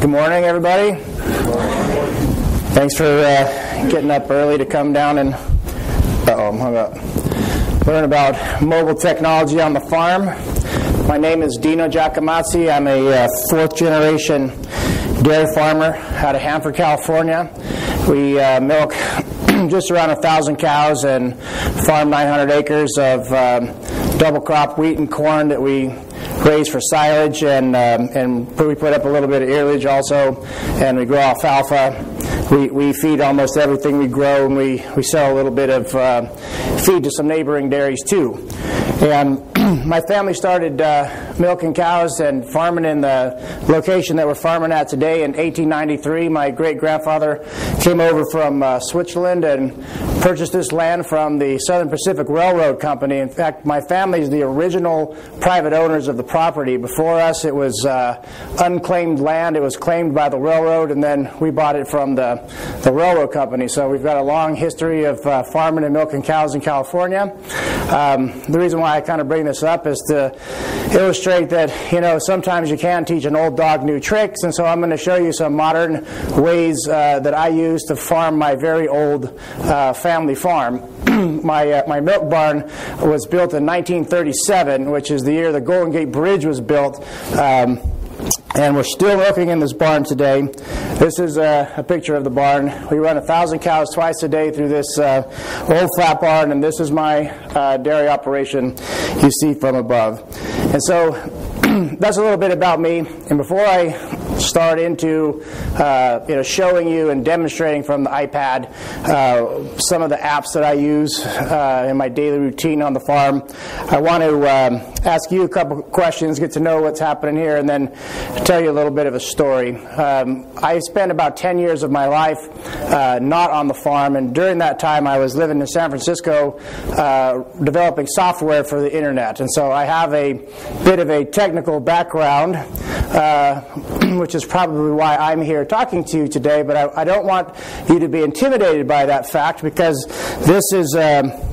Good morning, everybody. Thanks for getting up early to come down and I'm hung up. Learn about mobile technology on the farm. My name is Dino Giacomazzi. I'm a fourth-generation dairy farmer out of Hanford, California. We milk just around 1,000 cows and farm 900 acres of double crop wheat and corn that we raise for silage, and we put up a little bit of earlage also, and we grow alfalfa. We feed almost everything we grow, and we sell a little bit of feed to some neighboring dairies too. And my family started milking cows and farming in the location that we're farming at today in 1893. My great-grandfather came over from Switzerland and purchased this land from the Southern Pacific Railroad Company. In fact, my family is the original private owners of the property. Before us, it was unclaimed land. It was claimed by the railroad, and then we bought it from the railroad company. So we've got a long history of farming and milking cows in California. The reason why I kind of bring this up is to illustrate that, sometimes you can teach an old dog new tricks, and so I'm going to show you some modern ways that I use to farm my very old family farm. My milk barn was built in 1937, which is the year the Golden Gate Bridge was built. And we're still milking in this barn today. This is a picture of the barn. We run 1,000 cows twice a day through this old flat barn, and this is my dairy operation you see from above. And so that's a little bit about me. And before I start into showing you and demonstrating from the iPad some of the apps that I use in my daily routine on the farm, I want to ask you a couple questions, get to know what's happening here, and then tell you a little bit of a story. I spent about 10 years of my life not on the farm, and during that time I was living in San Francisco developing software for the internet. And so I have a bit of a technical background, which is probably why I'm here talking to you today, but I don't want you to be intimidated by that fact, because this is a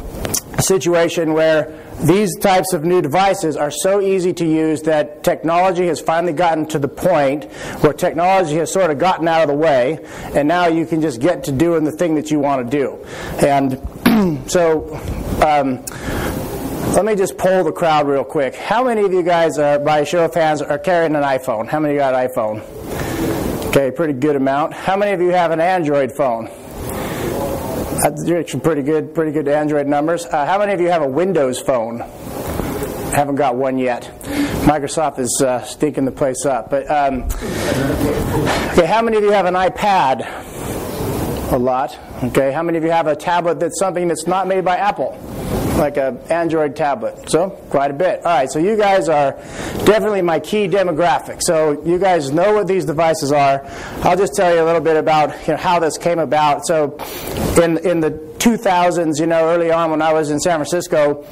situation where these types of new devices are so easy to use that technology has finally gotten to the point where technology has sort of gotten out of the way, and now you can just get to doing the thing that you want to do. And so let me just poll the crowd real quick. How many of you guys, by a show of hands, are carrying an iPhone? How many of you got an iPhone? Okay, pretty good amount. How many of you have an Android phone? That's pretty good Android numbers. How many of you have a Windows phone? Haven't got one yet. Microsoft is stinking the place up. But okay, how many of you have an iPad? A lot. Okay, how many of you have a tablet that's something that's not made by Apple, like an Android tablet? So quite a bit. All right, so you guys are definitely my key demographic. So you guys know what these devices are. I'll just tell you a little bit about how this came about. So in the 2000s, early on when I was in San Francisco,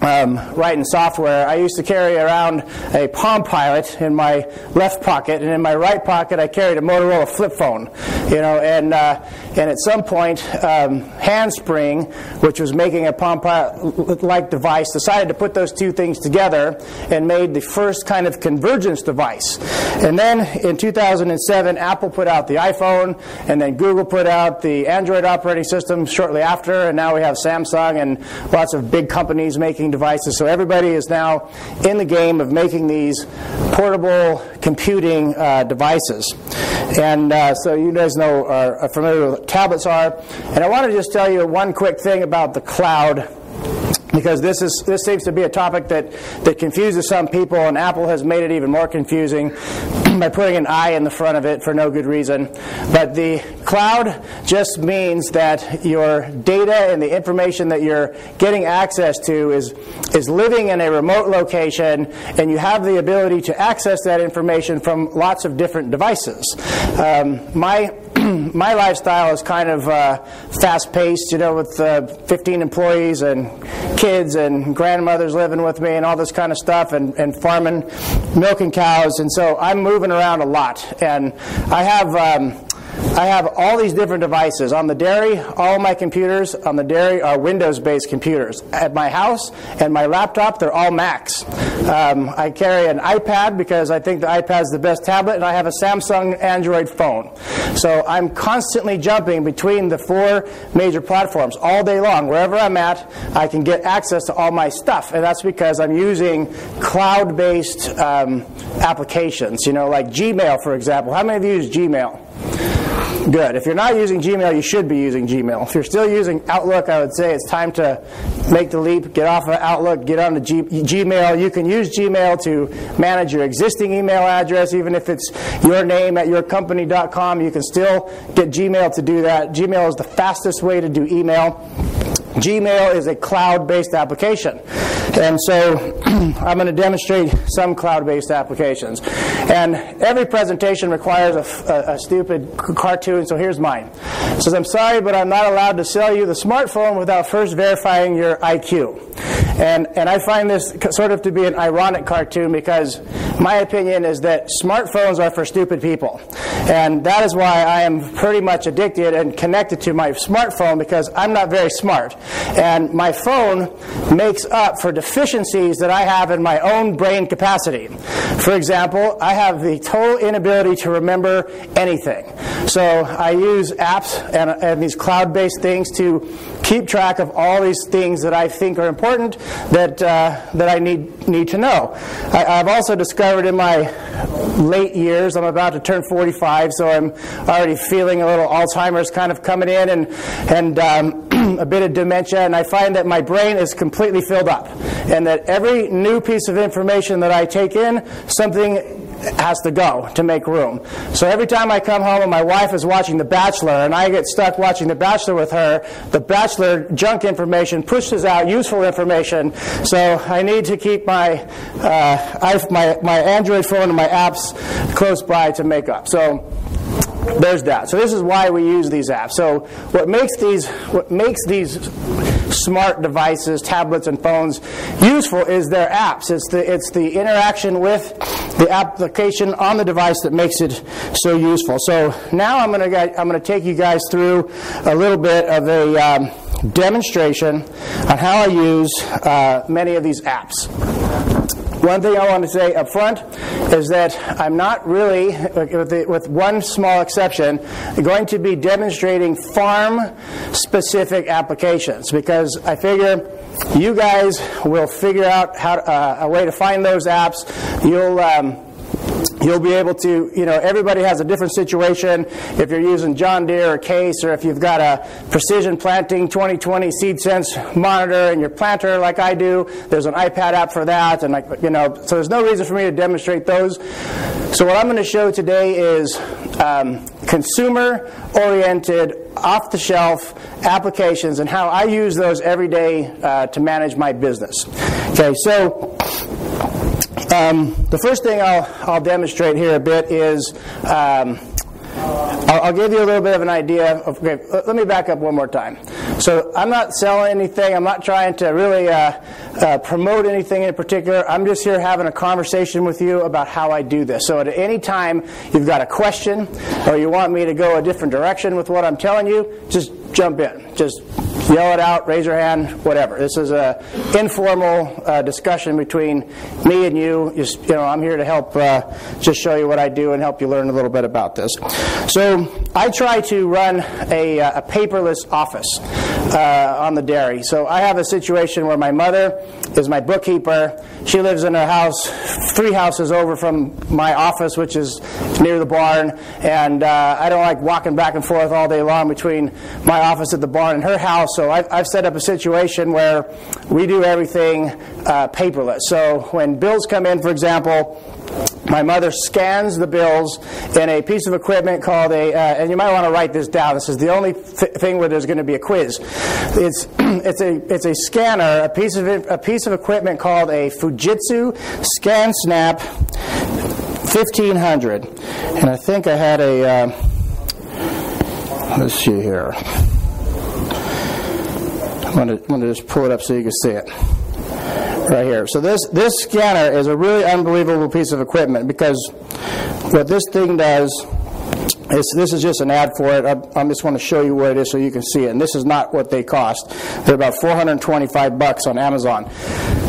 writing software, I used to carry around a Palm Pilot in my left pocket, and in my right pocket I carried a Motorola flip phone. And at some point, Handspring, which was making a Palm Pilot-like device, decided to put those two things together and made the first kind of convergence device. And then in 2007, Apple put out the iPhone, and then Google put out the Android operating system shortly after, and now we have Samsung and lots of big companies making devices. So everybody is now in the game of making these portable computing devices. And so you guys are familiar with what tablets are. And I want to just tell you one quick thing about the cloud, because this seems to be a topic that confuses some people, and Apple has made it even more confusing by putting an I in the front of it for no good reason. But the cloud just means that your data and the information that you're getting access to is living in a remote location, and you have the ability to access that information from lots of different devices. My lifestyle is kind of fast-paced, with 15 employees and kids and grandmothers living with me and all this kind of stuff, and farming, milking cows, and so I'm moving around a lot. And I have I have all these different devices. On the dairy, all my computers on the dairy are Windows-based computers. At my house and my laptop, they're all Macs. I carry an iPad because I think the iPad is the best tablet, and I have a Samsung Android phone. So I'm constantly jumping between the 4 major platforms all day long. Wherever I'm at, I can get access to all my stuff, and that's because I'm using cloud-based applications, like Gmail, for example. How many of you use Gmail? Good. If you're not using Gmail, you should be using Gmail. If you're still using Outlook, I would say it's time to make the leap, get off of Outlook, get onto Gmail. You can use Gmail to manage your existing email address. Even if it's your name at yourcompany.com, you can still get Gmail to do that. Gmail is the fastest way to do email. Gmail is a cloud-based application. And so I'm going to demonstrate some cloud-based applications. And every presentation requires a stupid cartoon, so here's mine. It says, I'm sorry, but I'm not allowed to sell you the smartphone without first verifying your IQ. And I find this sort of to be an ironic cartoon because my opinion is that smartphones are for stupid people. And that is why I am pretty much addicted and connected to my smartphone, because I'm not very smart. And my phone makes up for deficiencies that I have in my own brain capacity. For example, I have the total inability to remember anything. So I use apps and these cloud-based things to keep track of all these things that I think are important that I need to know. I've also discovered in my late years, I'm about to turn 45, so I'm already feeling a little Alzheimer's kind of coming in and a bit of dementia, and I find that my brain is completely filled up, and that every new piece of information that I take in, something has to go to make room. So every time I come home and my wife is watching The Bachelor and I get stuck watching The Bachelor with her, The Bachelor junk information pushes out useful information. So I need to keep my Android phone and my apps close by to make up. So there's that. So this is why we use these apps. So what makes these smart devices, tablets and phones useful is their apps. It's the interaction with the application on the device that makes it so useful. So now I'm going to take you guys through a little bit of a demonstration on how I use many of these apps. One thing I want to say up front is that I'm not really, with one small exception, going to be demonstrating farm-specific applications, because I figure you guys will figure out how a way to find those apps. You'll be able to, everybody has a different situation. If you're using John Deere or Case, or if you've got a Precision Planting 2020 Seed Sense monitor in your planter like I do, there's an iPad app for that, and so there's no reason for me to demonstrate those. So what I'm going to show today is consumer-oriented, off-the-shelf applications and how I use those every day to manage my business. Okay, so the first thing I'll demonstrate here a bit is I'll give you a little bit of an idea of, okay, let me back up one more time. So I'm not selling anything. I'm not trying to really promote anything in particular. I'm just here having a conversation with you about how I do this. So at any time you've got a question or you want me to go a different direction with what I'm telling you, just jump in. Just yell it out, raise your hand, whatever. This is an informal discussion between me and you. I'm here to help just show you what I do and help you learn a little bit about this. So I try to run a paperless office on the dairy. So I have a situation where my mother is my bookkeeper. She lives in a house 3 houses over from my office, which is near the barn, and I don't like walking back and forth all day long between my office at the barn and her house. So I've set up a situation where we do everything paperless. So when bills come in, for example, my mother scans the bills in a piece of equipment called and you might want to write this down. This is the only thing where there's going to be a quiz. It's a scanner, a piece of equipment called a Fujitsu Scansnap 1500. And I think I had let's see here. I'm going to just pull it up so you can see it. Right here. So this scanner is a really unbelievable piece of equipment, because what this thing does This is just an ad for it. I just want to show you what it is so you can see it. And this is not what they cost. They're about $425 on Amazon.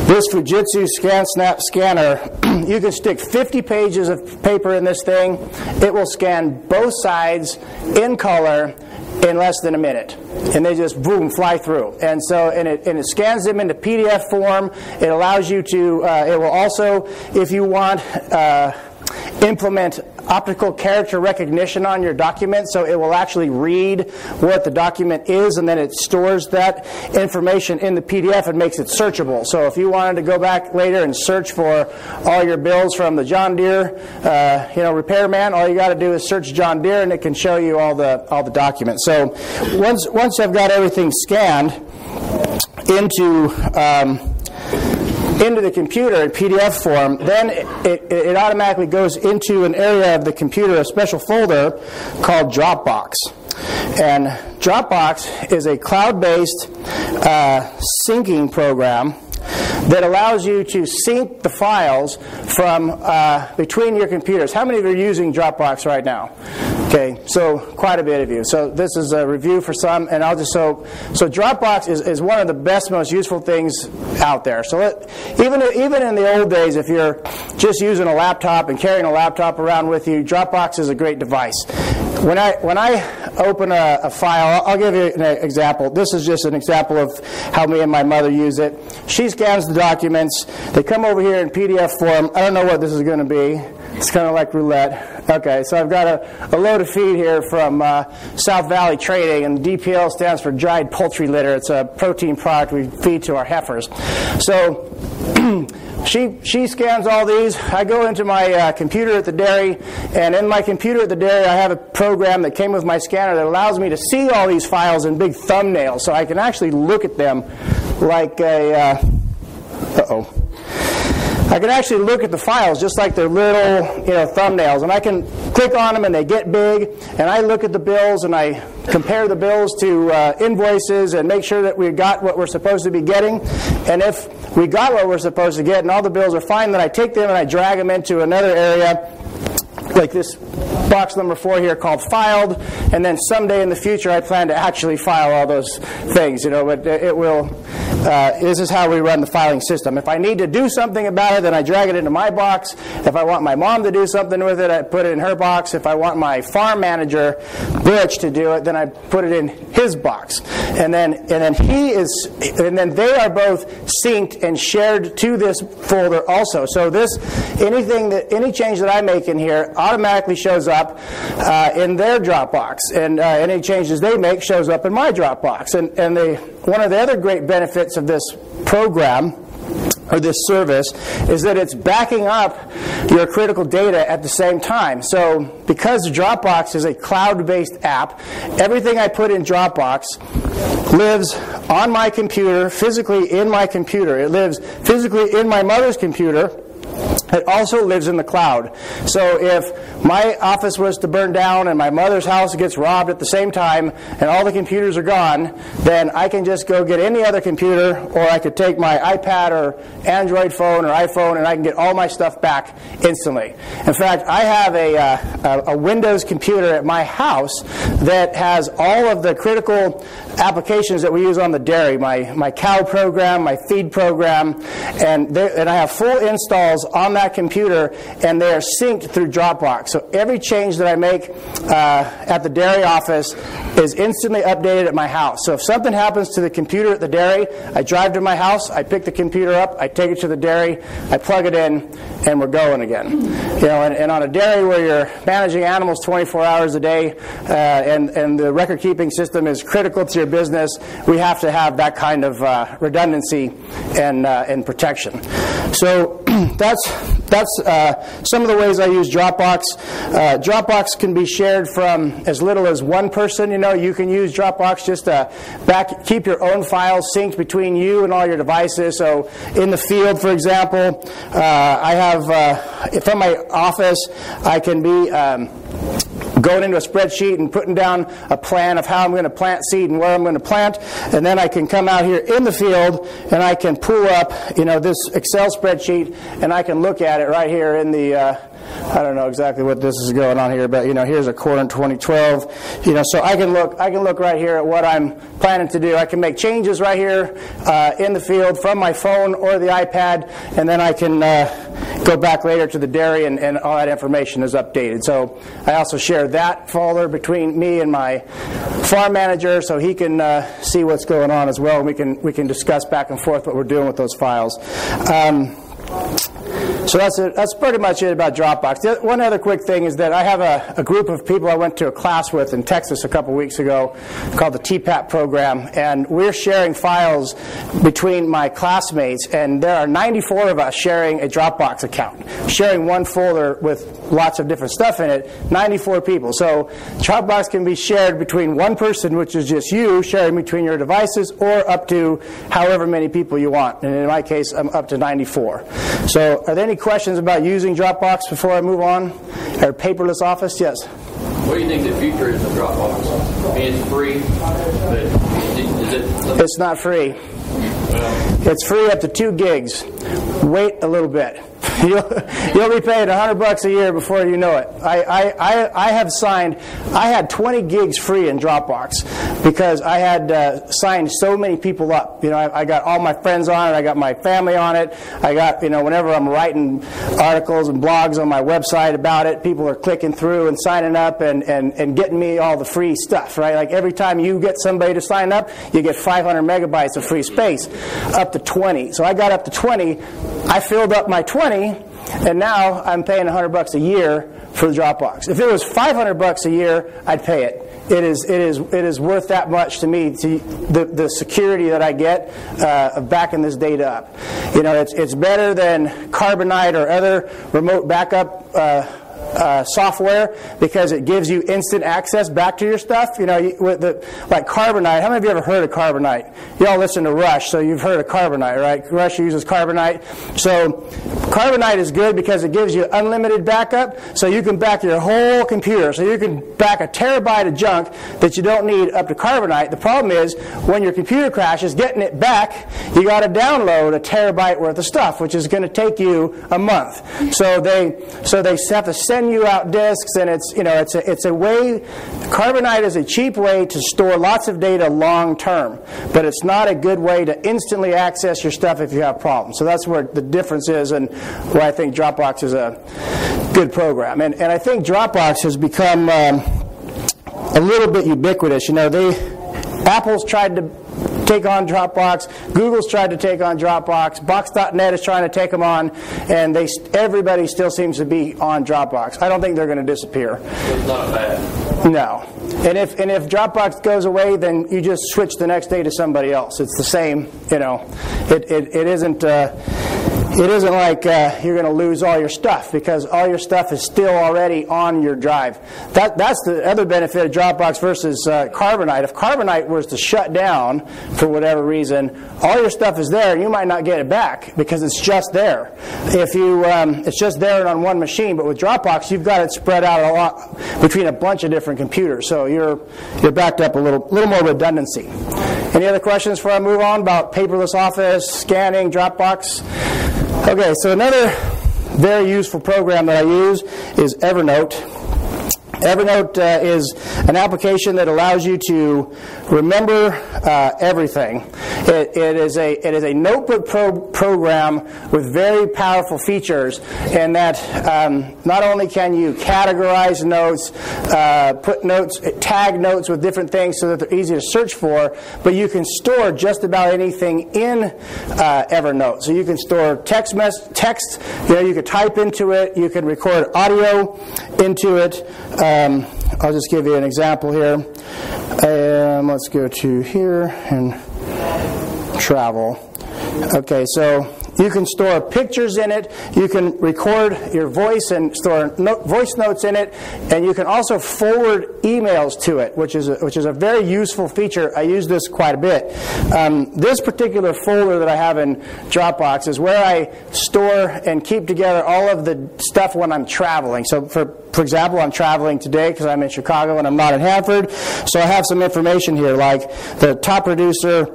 This Fujitsu Scansnap scanner, you can stick 50 pages of paper in this thing. It will scan both sides in color in less than a minute, and they just boom fly through. And so, and it scans them into PDF form. It allows you to. It will also, if you want, implement optical character recognition on your document, so it will actually read what the document is, and then it stores that information in the PDF and makes it searchable. So if you wanted to go back later and search for all your bills from the John Deere, repairman, all you got to do is search John Deere, and it can show you all the documents. So once I've got everything scanned into the computer in PDF form, then it automatically goes into an area of the computer, a special folder called Dropbox. And Dropbox is a cloud-based syncing program that allows you to sync the files from between your computers. How many of you are using Dropbox right now? Okay, so quite a bit of you. So this is a review for some, and I'll just so Dropbox is one of the best, most useful things out there. So even in the old days, if you're just using a laptop and carrying a laptop around with you, Dropbox is a great device. When I open a file, I'll give you an example. This is just an example of how me and my mother use it. She scans the documents. They come over here in PDF form. I don't know what this is going to be. It's kind of like roulette. Okay, so I've got a load of feed here from South Valley Trading, and DPL stands for dried poultry litter. It's a protein product we feed to our heifers. So she scans all these. I go into my computer at the dairy, and in my computer at the dairy I have a program that came with my scanner that allows me to see all these files in big thumbnails, so I can actually look at them like a I can actually look at the files just like they're little, thumbnails, and I can click on them and they get big, and I look at the bills and I compare the bills to invoices and make sure that we got what we're supposed to be getting. And if we got what we're supposed to get and all the bills are fine, then I take them and I drag them into another area, like this box number 4 here called filed, and then someday in the future I plan to actually file all those things, but it will, this is how we run the filing system. If I need to do something about it, then I drag it into my box. If I want my mom to do something with it, I put it in her box. If I want my farm manager, Butch, to do it, then I put it in his box. And then they are both synced and shared to this folder also. So any change that I make in here automatically shows up in their Dropbox, and any changes they make shows up in my Dropbox. And one of the other great benefits of this program or this service is that it's backing up your critical data at the same time. So because Dropbox is a cloud-based app, everything I put in Dropbox lives on my computer, physically in my computer. It lives physically in my mother's computer. It also lives in the cloud. So if my office was to burn down and my mother's house gets robbed at the same time and all the computers are gone, then I can just go get any other computer, or I could take my iPad or Android phone or iPhone, and I can get all my stuff back instantly. In fact, I have a Windows computer at my house that has all of the critical applications that we use on the dairy, my cow program, my feed program, and I have full installs on that computer, and they are synced through Dropbox. So every change that I make at the dairy office is instantly updated at my house. So if something happens to the computer at the dairy, I drive to my house, I pick the computer up, I take it to the dairy, I plug it in, and we're going again. And on a dairy where you're managing animals 24 hours a day, and the record-keeping system is critical to your business, we have to have that kind of redundancy and protection. So that's some of the ways I use Dropbox. Dropbox can be shared from as little as one person. You can use Dropbox just to keep your own files synced between you and all your devices. So in the field, for example, I have from my office, I can be going into a spreadsheet and putting down a plan of how I'm going to plant seed and where I'm going to plant, and then I can come out here in the field and I can pull up, this Excel spreadsheet, and I can look at it right here in the I don't know exactly what this is going on here, but here's a quarter in 2012. So I can look right here at what I'm planning to do. I can make changes right here in the field from my phone or the iPad, and then I can go back later to the dairy, and all that information is updated. So I also share that folder between me and my farm manager, so he can see what's going on as well. And we can discuss back and forth what we're doing with those files. So that's pretty much it about Dropbox. One other quick thing is that I have a group of people I went to a class with in Texas a couple weeks ago called the TPAP program, and we're sharing files between my classmates, and there are 94 of us sharing a Dropbox account, sharing one folder with lots of different stuff in it, 94 people. So Dropbox can be shared between one person, which is just you, sharing between your devices, or up to however many people you want. And in my case, I'm up to 94. So are there any questions about using Dropbox before I move on? Or paperless Office? Yes? What do you think the future is of Dropbox? I mean, it's free, but is it... It's not free. It's free up to 2 gigs. Wait a little bit. You'll be paying $100 a year before you know it. I had 20 gigs free in Dropbox because I had signed so many people up. I got all my friends on it. I got my family on it. I got, whenever I'm writing articles and blogs on my website about it, people are clicking through and signing up and getting me all the free stuff, right? Like every time you get somebody to sign up, you get 500 megabytes of free space, up to 20. So I got up to 20. I filled up my 20, and now I'm paying $100 a year for the Dropbox. If it was $500 a year, I'd pay it. It is worth that much to me, to the security that I get of backing this data up. It's better than Carbonite or other remote backup software because it gives you instant access back to your stuff. Like Carbonite. How many of you ever heard of Carbonite? You all listen to Rush, so you've heard of Carbonite, right? Rush uses Carbonite. So Carbonite is good because it gives you unlimited backup, so you can back your whole computer. So you can back a terabyte of junk that you don't need up to Carbonite. The problem is when your computer crashes, getting it back, you got to download a terabyte worth of stuff, which is going to take you a month. So they have to send you out disks, and it's a way. Carbonite is a cheap way to store lots of data long term, but it's not a good way to instantly access your stuff if you have problems. So that's where the difference is, and why I think Dropbox is a good program. And I think Dropbox has become a little bit ubiquitous. Apple's tried to take on Dropbox. Google's tried to take on Dropbox. Box.net is trying to take them on, and everybody still seems to be on Dropbox. I don't think they're going to disappear. It's not bad. No. And if Dropbox goes away, then you just switch the next day to somebody else. It's the same. It isn't. It isn't like you're going to lose all your stuff, because all your stuff is still already on your drive. That's the other benefit of Dropbox versus Carbonite. If Carbonite was to shut down for whatever reason, all your stuff is there, and you might not get it back because it's just there. It's just there on one machine. But with Dropbox, you've got it spread out a lot between a bunch of different computers, so you're backed up a little more redundancy. Any other questions before I move on about paperless Office, scanning, Dropbox? Okay, so another very useful program that I use is Evernote. Evernote is an application that allows you to remember everything. It is a notebook program with very powerful features, and that not only can you categorize notes, put notes, tag notes with different things so that they're easy to search for, but you can store just about anything in Evernote. So you can store text. You can type into it. You can record audio into it. I'll just give you an example here. Let's go to here and travel. Okay, so you can store pictures in it. You can record your voice and store voice notes in it, and you can also forward emails to it, which is a very useful feature. I use this quite a bit. This particular folder that I have in Dropbox is where I store and keep together all of the stuff when I'm traveling. So for example, I'm traveling today because I'm in Chicago and I'm not in Hanford, so I have some information here, like the top producer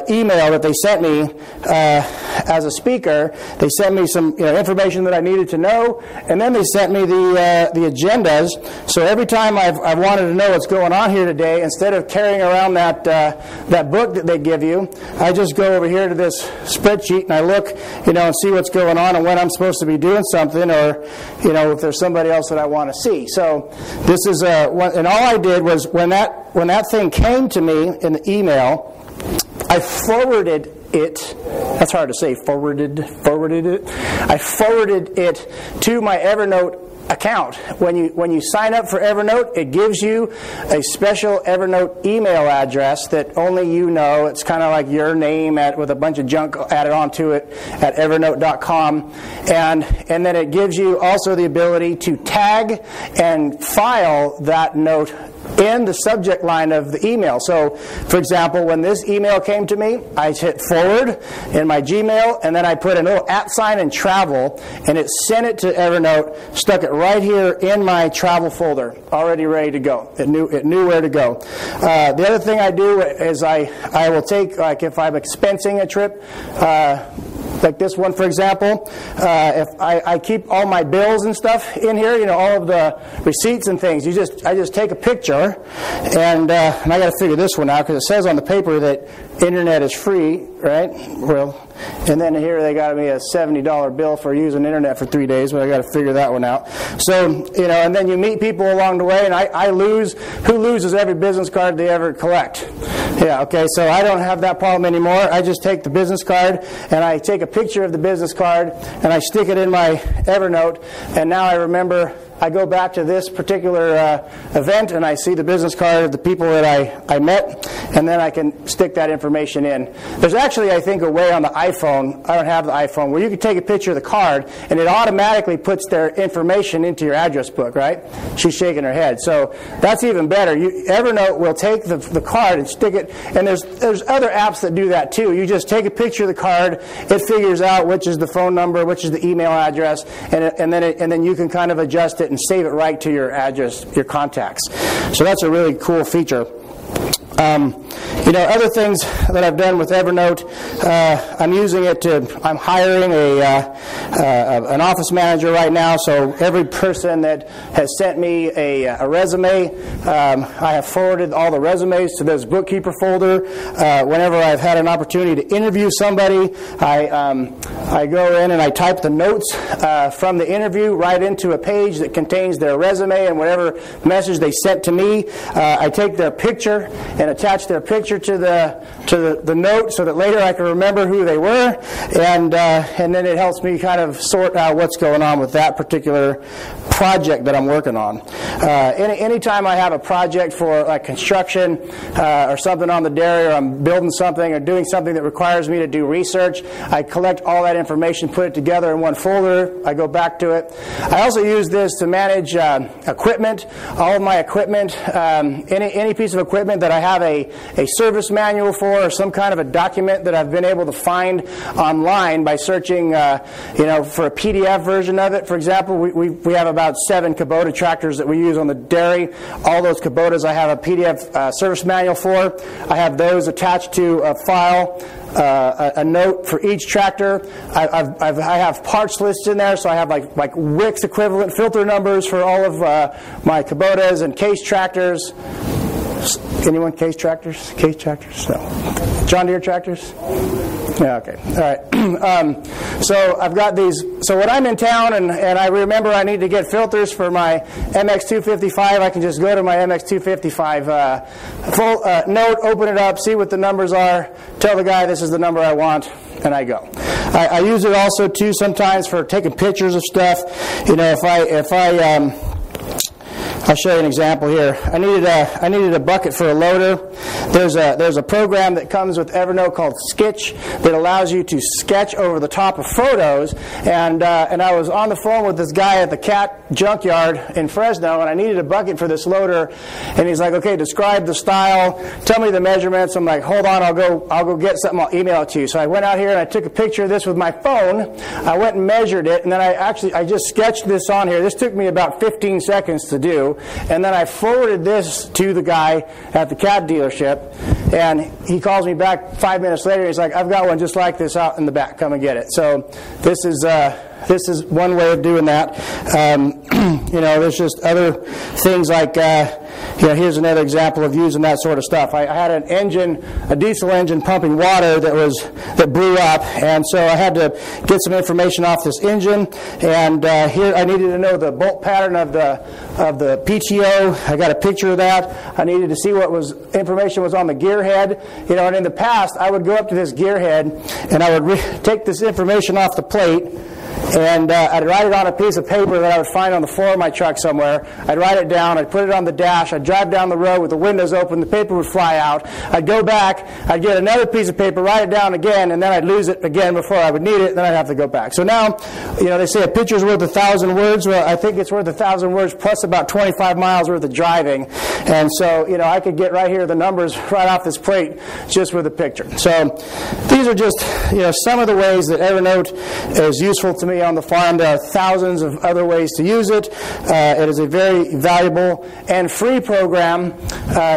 email that they sent me as a speaker. They sent me some information that I needed to know, and then they sent me the agendas. So every time I've wanted to know what's going on here today, instead of carrying around that book that they give you, I just go over here to this spreadsheet and I look, and see what's going on and when I'm supposed to be doing something, or if there's somebody else that I want to see. So this is and all I did was when that thing came to me in the email, I forwarded it. That's hard to say. Forwarded it. I forwarded it to my Evernote account. When you sign up for Evernote, it gives you a special Evernote email address that only you know. It's kind of like your name with a bunch of junk added onto it at evernote.com, and then it gives you also the ability to tag and file that note in the subject line of the email. So, for example, when this email came to me, I hit forward in my Gmail, and then I put a little @ and travel, and it sent it to Evernote, stuck it right here in my travel folder, already ready to go. It knew where to go. The other thing I do is I will take, like if I'm expensing a trip, like this one, for example, if I keep all my bills and stuff in here, all of the receipts and things. I just take a picture, and I got to figure this one out because it says on the paper that internet is free, right? Well, and then here they got me a $70 bill for using internet for 3 days, but I got to figure that one out. So, and then you meet people along the way, and I lose. Who loses every business card they ever collect? Yeah, okay, so I don't have that problem anymore. I just take the business card, and I take a picture of the business card, and I stick it in my Evernote, and now I remember. I go back to this particular event, and I see the business card of the people that I met, and then I can stick that information in. There's actually, I think, a way on the iPhone, I don't have the iPhone, where you can take a picture of the card, and it automatically puts their information into your address book, right? She's shaking her head. So that's even better. Evernote will take the card and stick it, and there's other apps that do that too. You just take a picture of the card, it figures out which is the phone number, which is the email address, and then you can kind of adjust it and save it right to your address, your contacts. So that's a really cool feature. Other things that I've done with Evernote, I'm using it I'm hiring an office manager right now, so every person that has sent me a resume, I have forwarded all the resumes to this bookkeeper folder. Whenever I've had an opportunity to interview somebody, I go in and I type the notes from the interview right into a page that contains their resume and whatever message they sent to me. I take their picture and attach their picture to the note so that later I can remember who they were, and then it helps me kind of sort out what's going on with that particular project that I'm working on. Anytime I have a project for like construction or something on the dairy, or I'm building something or doing something that requires me to do research, I collect all that information, put it together in one folder, I go back to it. I also use this to manage equipment, all of my equipment, any piece of equipment that I have a service manual for, or some kind of a document that I've been able to find online by searching for a PDF version of it. For example, we have about 7 Kubota tractors that we use on the dairy. All those Kubotas I have a PDF service manual for. I have those attached to a file, a note for each tractor. I have parts lists in there, so I have like Wix equivalent filter numbers for all of my Kubotas and case tractors. Anyone case tractors? Case tractors? No. John Deere tractors? Yeah, okay. All right. So I've got these. So when I'm in town and I remember I need to get filters for my MX255, I can just go to my MX255 full note, open it up, see what the numbers are, tell the guy this is the number I want, and I go. I use it also too sometimes for taking pictures of stuff. I'll show you an example here. I needed a bucket for a loader. There's a program that comes with Evernote called Sketch that allows you to sketch over the top of photos. And I was on the phone with this guy at the cat junkyard in Fresno, and I needed a bucket for this loader. And he's like, "Okay, describe the style, tell me the measurements." I'm like, "Hold on, I'll go get something. I'll email it to you." So I went out here and I took a picture of this with my phone. I went and measured it, and then I just sketched this on here. This took me about 15 seconds to do. And then I forwarded this to the guy at the cat dealership, And he calls me back 5 minutes later. He's like, I've got one just like this out in the back. Come and get it. So this is one way of doing that. There's just other things like, here's another example of using that sort of stuff. I had a diesel engine pumping water that blew up, and so I had to get some information off this engine. And here I needed to know the bolt pattern of the PTO. I got a picture of that. I needed to see what information was on the gear head. And in the past, I would go up to this gear head, and I would take this information off the plate. And I'd write it on a piece of paper that I would find on the floor of my truck somewhere. I'd write it down. I'd put it on the dash. I'd drive down the road with the windows open. The paper would fly out. I'd go back. I'd get another piece of paper, write it down again, and then I'd lose it again before I would need it, and then I'd have to go back. So now, they say a picture's worth 1,000 words. Well, I think it's worth 1,000 words plus about 25 miles worth of driving. And so, I could get right here the numbers right off this plate just with a picture. So these are just, some of the ways that Evernote is useful to me on the farm. There are thousands of other ways to use it. It is a very valuable and free program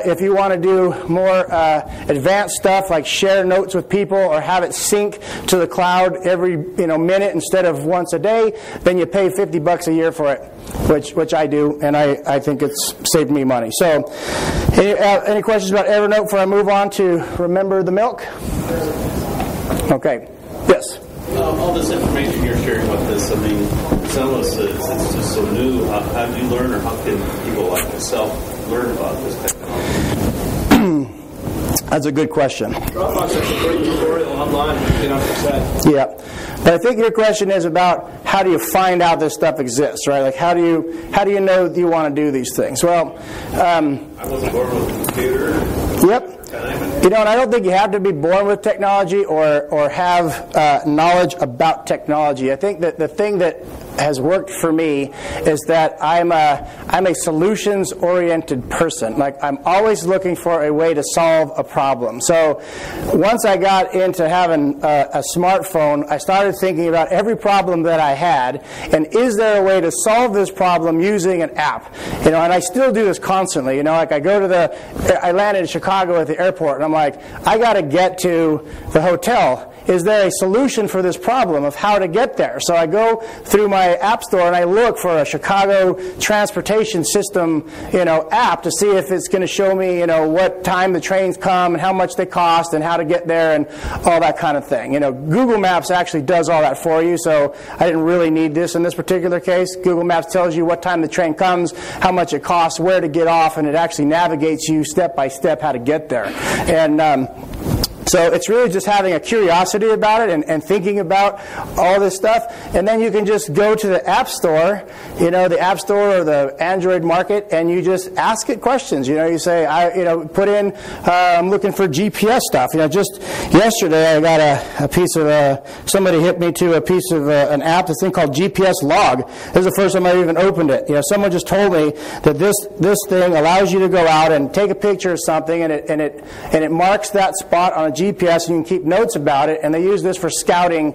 if you want to do more advanced stuff like share notes with people or have it sync to the cloud every minute instead of once a day. Then you pay $50 a year for it, which I do, and I think it's saved me money. So, any questions about Evernote before I move on to Remember the Milk? Okay. Yes. All this information you're sharing with us, some of us, it's just so new. How do you learn, or how can people like yourself learn about this technology? That's a good question. Dropbox has a great tutorial online. Yeah. But I think your question is about how do you find out this stuff exists, right? Like how do you know that you want to do these things? Well, I wasn't born with a computer. Yep. And I don't think you have to be born with technology or have knowledge about technology. I think that the thing that has worked for me is that I'm a solutions-oriented person. Like I'm always looking for a way to solve a problem. So once I got into having a smartphone, I started thinking about every problem that I had, and is there a way to solve this problem using an app? And I still do this constantly. Like I landed in Chicago at the airport, and I'm like, I got to get to the hotel. Is there a solution for this problem of how to get there? So I go through my app store and I look for a Chicago transportation system, app to see if it's going to show me, what time the trains come and how much they cost and how to get there and all that kind of thing. Google Maps actually does all that for you, so I didn't really need this in this particular case. Google Maps tells you what time the train comes, how much it costs, where to get off, and it actually navigates you step by step how to get there. And so it's really just having a curiosity about it and thinking about all this stuff. And then you can just go to the App Store, the App Store or the Android market, and you just ask it questions. You say, put in, I'm looking for GPS stuff. Just yesterday I got a piece of, somebody hit me to a piece of an app, this thing called GPS Log. This is the first time I even opened it. Someone just told me that this thing allows you to go out and take a picture of something, and it marks that spot on a GPS, and you can keep notes about it, and they use this for scouting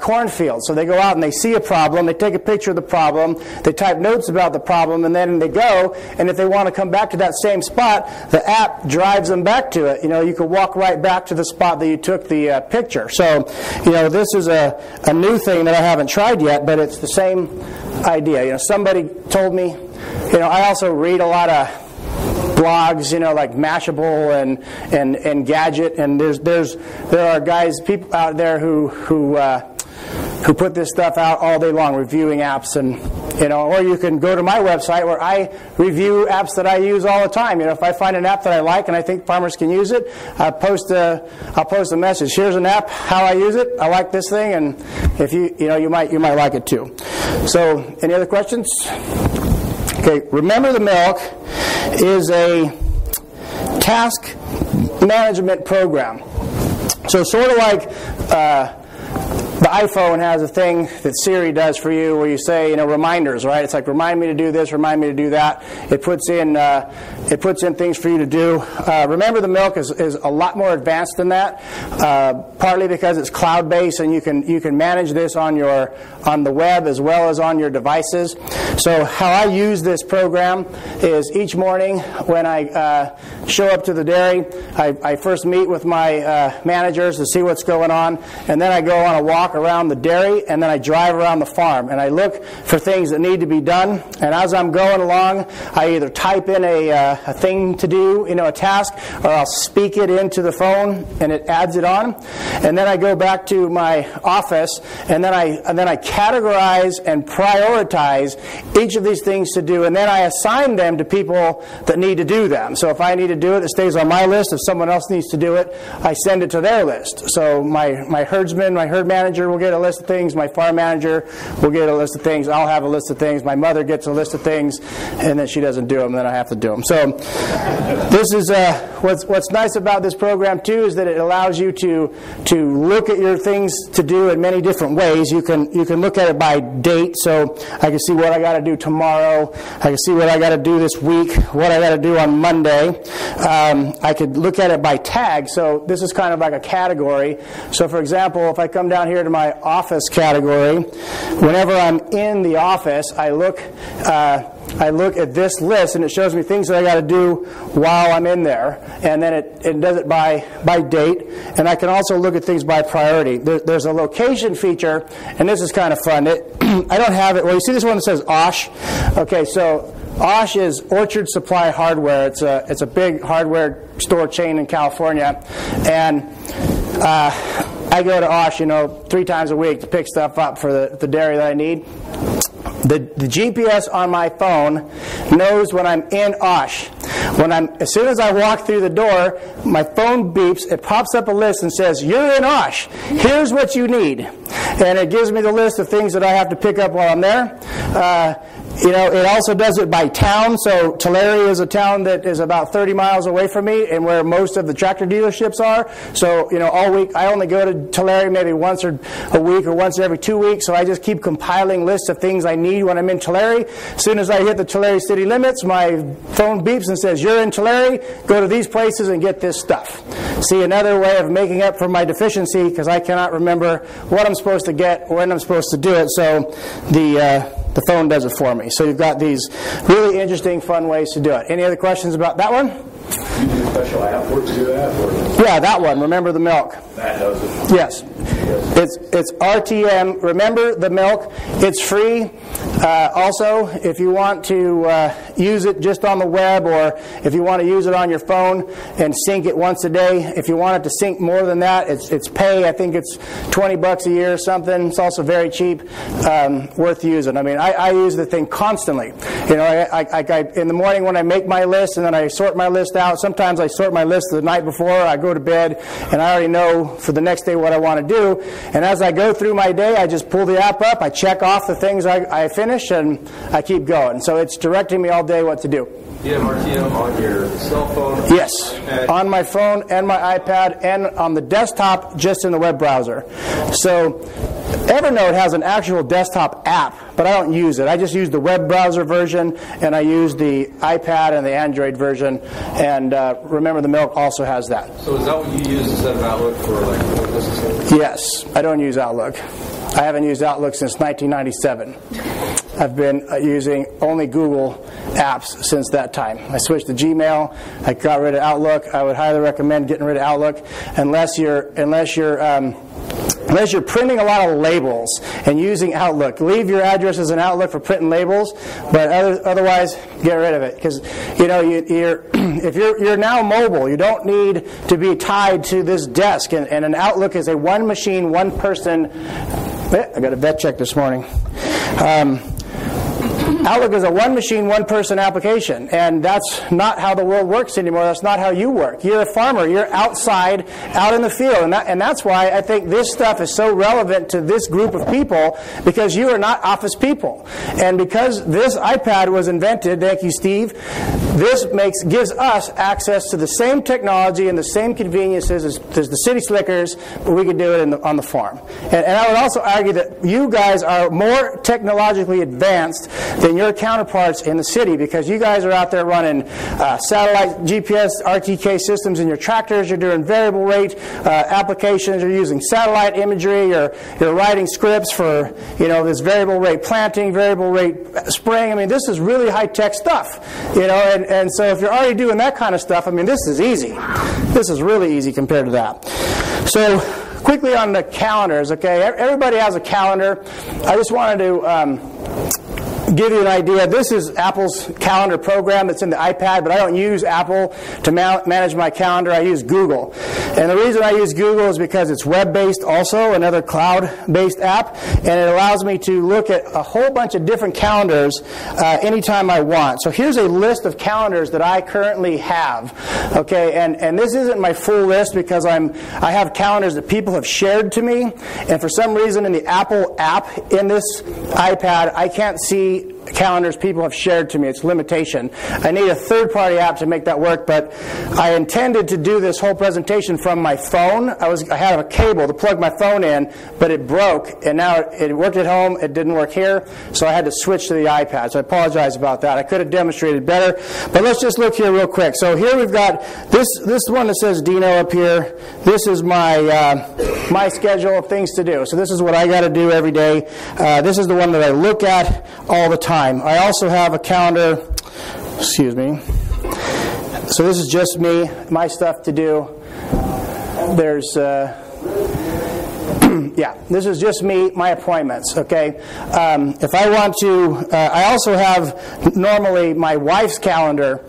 cornfields. So they go out and they see a problem, they take a picture of the problem, they type notes about the problem, and then they go, and if they want to come back to that same spot, the app drives them back to it. You can walk right back to the spot that you took the picture. So, this is a new thing that I haven't tried yet, but it's the same idea. Somebody told me, I also read a lot of blogs, like Mashable and Gadget, and there are people out there who put this stuff out all day long, reviewing apps, and or you can go to my website where I review apps that I use all the time. If I find an app that I like and I think farmers can use it, I'll post a message. Here's an app, how I use it. I like this thing, and if you might like it too. So, any other questions? Okay, Remember the Milk is a task management program. So sort of like the iPhone has a thing that Siri does for you where you say, reminders, right? It's like, remind me to do this, remind me to do that. It puts in things for you to do. Remember the Milk is a lot more advanced than that, partly because it's cloud-based and you can manage this on the web as well as on your devices. So how I use this program is each morning when I show up to the dairy, I first meet with my managers to see what's going on, and then I go on a walk around the dairy, and then I drive around the farm, and I look for things that need to be done. And as I'm going along, I either type in a thing to do, a task, or I'll speak it into the phone, and it adds it on. And then I go back to my office, and then I categorize and prioritize each of these things to do, and then I assign them to people that need to do them. So if I need to do it, it stays on my list. If someone else needs to do it, I send it to their list. So my herdsman, my herd manager will get a list of things. My farm manager will get a list of things. I'll have a list of things. My mother gets a list of things, and then she doesn't do them, and then I have to do them. So this is what's nice about this program too is that it allows you to look at your things to do in many different ways. You can look at it by date, so I can see what I got to do tomorrow. I can see what I got to do this week, what I got to do on Monday. I could look at it by tag, so this is kind of like a category. So for example, if I come down here to my office category, whenever I'm in the office, I look at this list, and it shows me things that I got to do while I'm in there, and then it does it by date. And I can also look at things by priority. There's a location feature, and this is kind of fun. I don't have it. Well, you see this one that says OSH? Okay, so OSH is Orchard Supply Hardware. It's a big hardware store chain in California, and I go to OSH, 3 times a week to pick stuff up for the dairy that I need. The GPS on my phone knows when I'm in OSH. As soon as I walk through the door, my phone beeps, it pops up a list and says, "You're in OSH. Here's what you need." And it gives me the list of things that I have to pick up while I'm there. It also does it by town. So Tulare is a town that is about 30 miles away from me and where most of the tractor dealerships are. So, all week, I only go to Tulare maybe once a week or once every 2 weeks. So I just keep compiling lists of things I need when I'm in Tulare. As soon as I hit the Tulare city limits, my phone beeps and says, "You're in Tulare. Go to these places and get this stuff." See, another way of making up for my deficiency, because I cannot remember what I'm supposed to get, when I'm supposed to do it. So the phone does it for me. So you've got these really interesting, fun ways to do it. Any other questions about that one? You do a special app for it to do that? Yeah, that one. Remember the milk. That does it. Yes. It's RTM. Remember the milk. It's free. Also, if you want to use it just on the web, or if you want to use it on your phone and sync it once a day, if you want it to sync more than that, it's pay. I think it's $20 a year or something. It's also very cheap, worth using. I mean, I use the thing constantly. I in the morning when I make my list, and then I sort my list out. Sometimes I sort my list the night before I go to bed, and I already know for the next day what I want to do. And as I go through my day, I just pull the app up, I check off the things I finish, and I keep going. So it's directing me all day what to do. Do you have RTM on your cell phone? Yes, on my phone and my iPad, and on the desktop, just in the web browser. So Evernote has an actual desktop app, but I don't use it. I just use the web browser version, and I use the iPad and the Android version. And Remember the Milk also has that. So is that what you use instead of Outlook for business? Yes, I don't use Outlook. I haven't used Outlook since 1997. I've been using only Google apps since that time. I switched to Gmail. I got rid of Outlook. I would highly recommend getting rid of Outlook unless you're printing a lot of labels and using Outlook. Leave your addresses in Outlook for printing labels, but otherwise get rid of it, because if you're now mobile, you don't need to be tied to this desk. And an Outlook is a one machine, one person. I got a vet check this morning. Outlook is a one machine, one person application, and that's not how the world works anymore. That's not how you work. You're a farmer. You're outside, out in the field, and that's why I think this stuff is so relevant to this group of people, because you are not office people. And because this iPad was invented, thank you, Steve, this gives us access to the same technology and the same conveniences as the city slickers, but we could do it on the farm. And I would also argue that that you guys are more technologically advanced than your counterparts in the city, because you guys are out there running satellite GPS RTK systems in your tractors. You're doing variable rate applications. You're using satellite imagery. You're writing scripts for this variable rate planting, variable rate spraying. I mean, this is really high tech stuff. And so if you're already doing that kind of stuff, I mean, this is easy. This is really easy compared to that. So quickly on the calendars, okay? Everybody has a calendar. I just wanted to give you an idea. This is Apple's calendar program that's in the iPad, but I don't use Apple to manage my calendar. I use Google. And the reason I use Google is because it's web-based also, another cloud-based app, and it allows me to look at a whole bunch of different calendars anytime I want. So here's a list of calendars that I currently have. Okay, and this isn't my full list because I have calendars that people have shared to me, and for some reason in the Apple app in this iPad, I can't see calendars people have shared to me. It's a limitation. I need a third-party app to make that work, but I intended to do this whole presentation from my phone. I had a cable to plug my phone in, but it broke, and now it worked at home. It didn't work here, so I had to switch to the iPad. So I apologize about that. I could have demonstrated better, but let's just look here real quick. So here we've got this one that says Dino up here. This is my schedule of things to do. So this is what I got to do every day. This is the one that I look at all the time. I also have a calendar, excuse me. So this is just me, my stuff to do. There's, yeah, this is just me, my appointments, okay? If I want to, I also have normally my wife's calendar,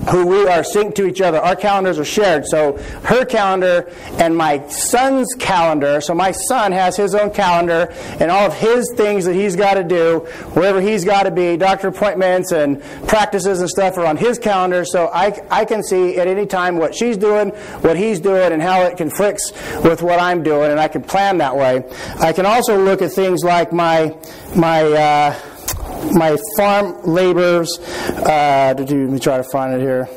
who we are synced to each other. Our calendars are shared. So her calendar and my son's calendar. So my son has his own calendar and all of his things that he's got to do, wherever he's got to be, doctor appointments and practices and stuff are on his calendar. So I can see at any time what she's doing, what he's doing, and how it conflicts with what I'm doing, and I can plan that way. I can also look at things like my farm laborers, let me try to find it here,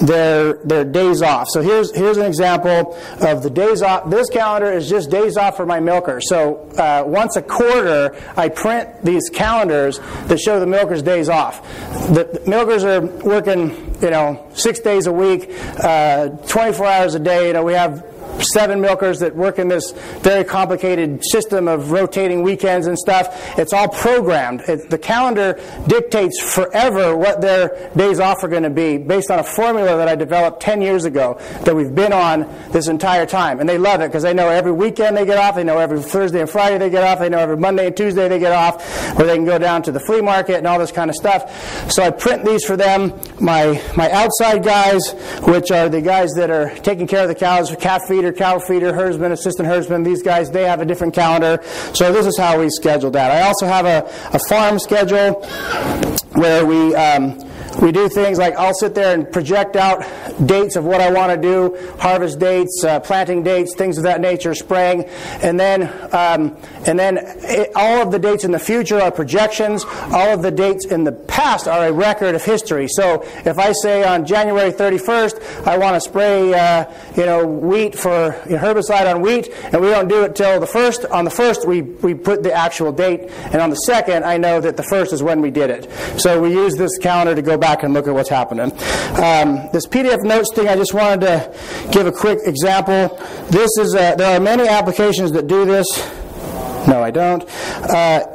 their days off. So here's an example of the days off. This calendar is just days off for my milkers. So once a quarter, I print these calendars that show the milkers' days off. The milkers are working, 6 days a week, 24 hours a day. We have 7 milkers that work in this very complicated system of rotating weekends and stuff. It's all programmed. The calendar dictates forever what their days off are going to be based on a formula that I developed 10 years ago that we've been on this entire time. And they love it because they know every weekend they get off. They know every Thursday and Friday they get off. They know every Monday and Tuesday they get off, where they can go down to the flea market and all this kind of stuff. So I print these for them. My outside guys, which are the guys that are taking care of the cows, calf feeder, cow feeder, herdsman, assistant herdsman, these guys, they have a different calendar. So this is how we schedule that. I also have a farm schedule where we do things like I'll sit there and project out dates of what I want to do, harvest dates, planting dates, things of that nature, spraying, and then all of the dates in the future are projections. All of the dates in the past are a record of history. So if I say on January 31st I want to spray wheat for herbicide on wheat, and we don't do it till the 1st. On the 1st we put the actual date, and on the 2nd I know that the 1st is when we did it. So we use this calendar to go back and look at what's happening. This PDF notes thing, I just wanted to give a quick example. This is there are many applications that do this. No, I don't.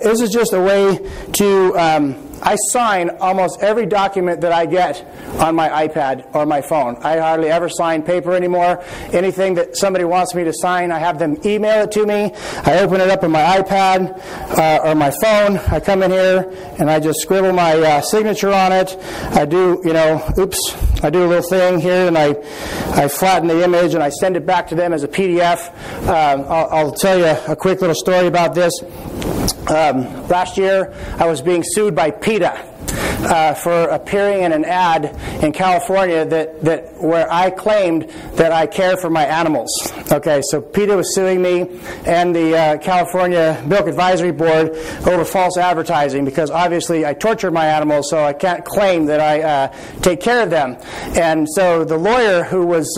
This is just a way to I sign almost every document that I get on my iPad or my phone. I hardly ever sign paper anymore. Anything that somebody wants me to sign, I have them email it to me. I open it up on my iPad or my phone. I come in here and I just scribble my signature on it. I do, I do a little thing here, and I flatten the image and I send it back to them as a PDF. I'll tell you a quick little story about this. Last year, I was being sued by PETA for appearing in an ad in California that where I claimed that I care for my animals. Okay, so PETA was suing me and the California Milk Advisory Board over false advertising because obviously I torture my animals, so I can't claim that I take care of them. And so the lawyer who was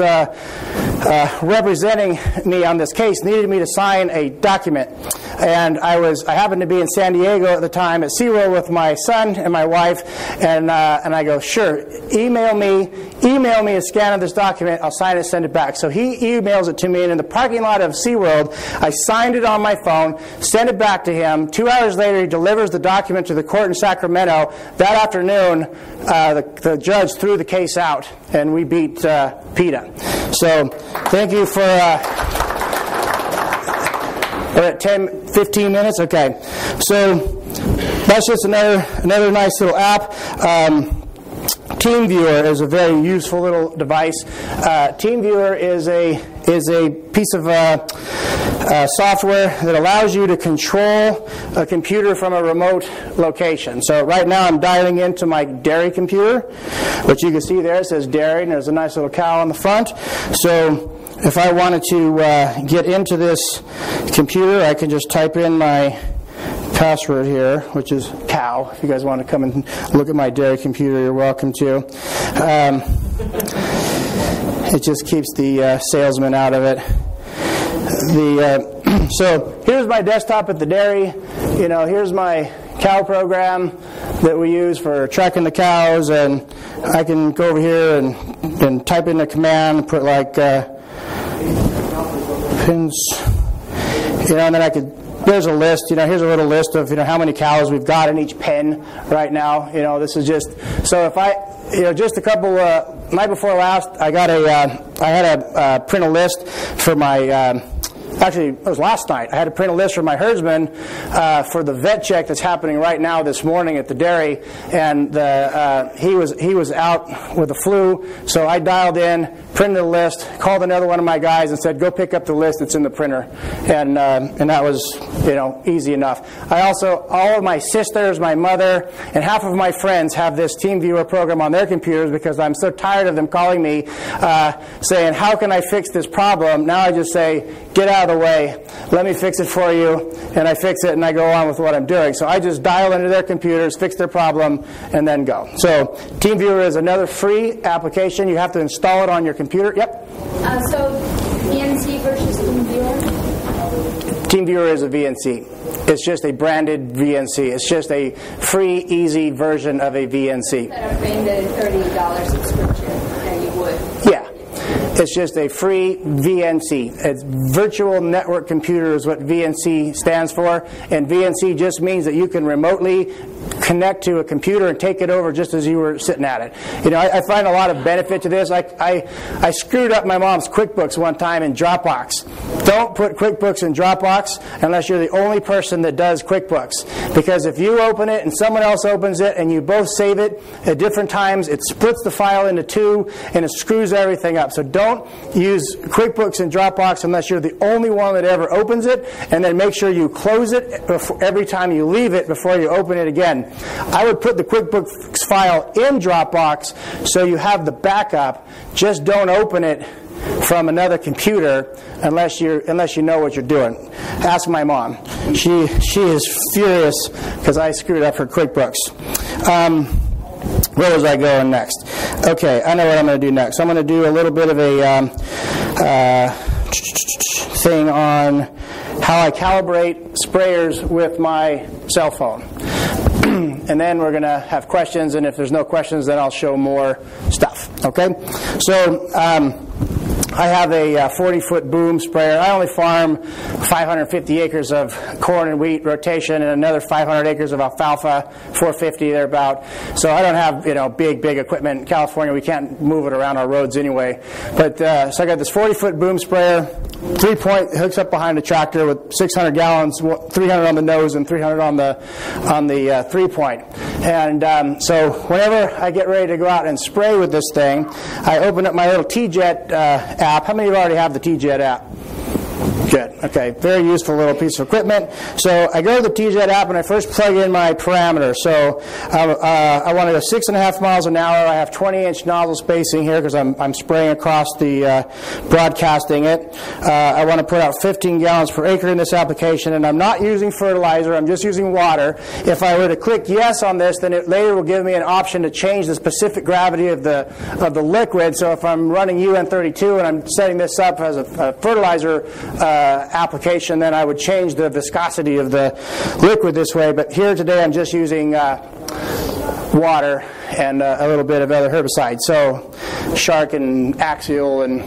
representing me on this case needed me to sign a document. And I happened to be in San Diego at the time at SeaWorld with my son and my wife, and I go, sure, email me a scan of this document, I'll sign it, send it back. So he emails it to me, and in the parking lot of SeaWorld, I signed it on my phone, sent it back to him. 2 hours later, he delivers the document to the court in Sacramento. That afternoon, the judge threw the case out, and we beat PETA. So thank you for... we're at 10, 15 minutes? Okay. So that's just another nice little app. Teamviewer is a very useful little device. Teamviewer is a piece of software that allows you to control a computer from a remote location. So right now I'm dialing into my dairy computer, which you can see there. It says dairy, and there's a nice little cow on the front. So if I wanted to get into this computer, I can just type in my password here, which is cow. If you guys want to come and look at my dairy computer, you're welcome to. It just keeps the salesman out of it. So here's my desktop at the dairy. Here's my cow program that we use for tracking the cows, and I can go over here and type in a command and put like pins, and then I could. There's a list, here's a little list of, how many cows we've got in each pen right now. This is just, so if I, just a couple, night before last, I had a print a list for my, actually, it was last night. I had to print a list for my herdsman for the vet check that's happening right now this morning at the dairy, and he was out with the flu, so I dialed in, printed a list, called another one of my guys, and said, "Go pick up the list that's in the printer," and that was easy enough. I also, all of my sisters, my mother, and half of my friends have this Teamviewer program on their computers because I'm so tired of them calling me saying, "How can I fix this problem?" Now I just say, "Get out of the way, let me fix it for you," and I fix it and I go on with what I'm doing. So I just dial into their computers, fix their problem, and then go. So Teamviewer is another free application. You have to install it on your computer. Yep? So VNC versus Teamviewer? Teamviewer is a VNC. It's just a branded VNC. It's just a free, easy version of a VNC. Instead of paying the $30 subscription that you would. Yeah. It's just a free VNC. It's Virtual Network Computer is what VNC stands for. And VNC just means that you can remotely connect to a computer and take it over just as you were sitting at it. I find a lot of benefit to this. I screwed up my mom's QuickBooks one time in Dropbox. Don't put QuickBooks in Dropbox unless you're the only person that does QuickBooks. Because if you open it and someone else opens it and you both save it at different times, it splits the file into two and it screws everything up. So don't use QuickBooks in Dropbox unless you're the only one that ever opens it, and then make sure you close it every time you leave it before you open it again. I would put the QuickBooks file in Dropbox so you have the backup. Just don't open it from another computer unless you know what you're doing. Ask my mom. She is furious because I screwed up her QuickBooks. Where was I going next? Okay, I know what I'm going to do next. I'm going to do a little bit of a thing on how I calibrate sprayers with my cell phone. And then we're going to have questions, and if there's no questions, then I'll show more stuff. Okay? So I have a 40-foot boom sprayer. I only farm 550 acres of corn and wheat rotation and another 500 acres of alfalfa, 450 thereabout. So I don't have big equipment. In California, we can't move it around our roads anyway. But so I got this 40-foot boom sprayer, 3-point, hooks up behind the tractor with 600 gallons, 300 on the nose and 300 on the 3-point. And so whenever I get ready to go out and spray with this thing, I open up my little T-Jet app. How many of you already have the T-Jet app? Good. Okay, very useful little piece of equipment. So I go to the TJet app and I first plug in my parameter. So I want to go 6.5 miles an hour. I have 20-inch nozzle spacing here because I'm spraying across the broadcasting it. I want to put out 15 gallons per acre in this application, and I'm not using fertilizer. I'm just using water. If I were to click yes on this, then it later will give me an option to change the specific gravity of the liquid. So if I'm running UN32 and I'm setting this up as a fertilizer application, then I would change the viscosity of the liquid this way. But here today I'm just using water and a little bit of other herbicide. So shark and axial and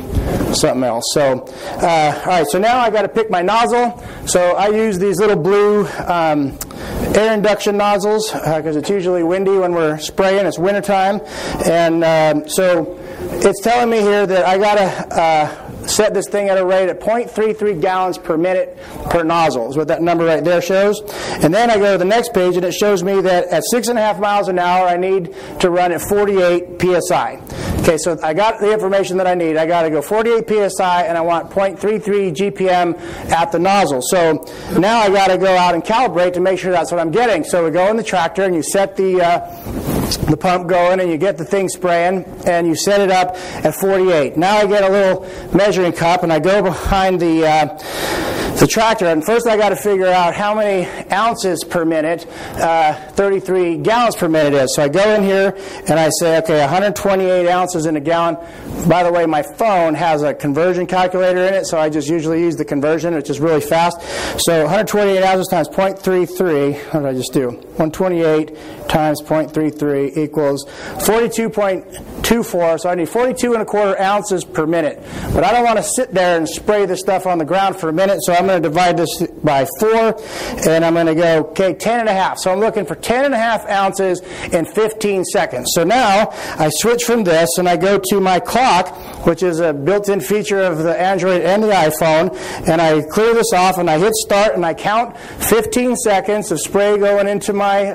something else. So all right, so now I got to pick my nozzle. So I use these little blue air induction nozzles because it's usually windy when we're spraying. It's wintertime. And so it's telling me here that I got to set this thing at a rate of 0.33 gallons per minute per nozzle is what that number right there shows. And then I go to the next page and it shows me that at 6.5 miles an hour I need to run at 48 psi. Okay, so I got the information that I need. I got to go 48 psi and I want 0.33 GPM at the nozzle. So now I got to go out and calibrate to make sure that's what I'm getting. So we go in the tractor and you set the pump going and you get the thing spraying and you set it up at 48. Now I get a little measuring cup and I go behind the tractor, and first I got to figure out how many ounces per minute 33 gallons per minute is. So I go in here and I say, okay, 128 ounces in a gallon. By the way, my phone has a conversion calculator in it, so I just usually use the conversion, which is really fast. So 128 ounces times 0.33, what did I just do? 128 times 0.33 equals 42.24, so I need 42.25 ounces per minute. But I don't want to sit there and spray this stuff on the ground for a minute, so I'm going to divide this by 4, and I'm going to go, okay, 10.5. So I'm looking for 10.5 ounces in 15 seconds. So now I switch from this, and I go to my clock, which is a built-in feature of the Android and the iPhone, and I clear this off, and I hit start, and I count 15 seconds of spray going into my